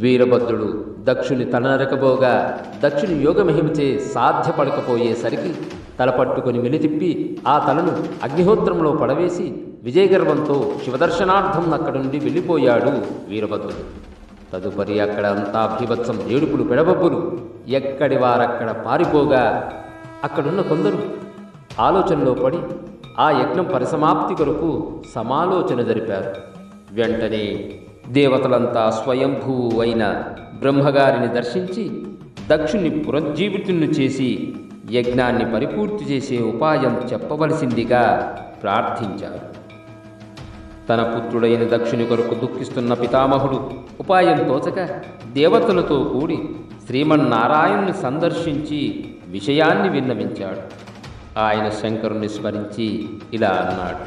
వీరభద్రుడు దక్షుని తల నరకబోగా దక్షుని యోగమహిమచే సాధ్యపడకపోయేసరికి తల పట్టుకొని మెలితిప్పి ఆ తలను అగ్నిహోత్రంలో పడవేసి విజయగర్వంతో శివదర్శనార్థం అక్కడి నుండి వెళ్ళిపోయాడు వీరభద్రుడు. తదుపరి అక్కడ అంతా భీభత్సం, ఏడుపులు, పెడబొబ్బులు. ఎక్కడి వారక్కడ పారిపోగా అక్కడున్న కొందరు ఆలోచనలో పడి ఆ యజ్ఞం పరిసమాప్తి కొరకు సమాలోచన జరిపారు. వెంటనే దేవతలంతా స్వయంభూ అయిన బ్రహ్మగారిని దర్శించి దక్షుని పునరుజ్జీవితుణ్ణి చేసి యజ్ఞాన్ని పరిపూర్తి చేసే ఉపాయం చెప్పవలసిందిగా ప్రార్థించారు. తన పుత్రుడైన దక్షుని కొరకు దుఃఖిస్తున్న పితామహుడు ఉపాయం తోచక దేవతలతో కూడి శ్రీమన్నారాయణుని సందర్శించి విషయాన్ని విన్నవించాడు. ఆయన శంకరుని స్మరించి ఇలా అన్నాడు: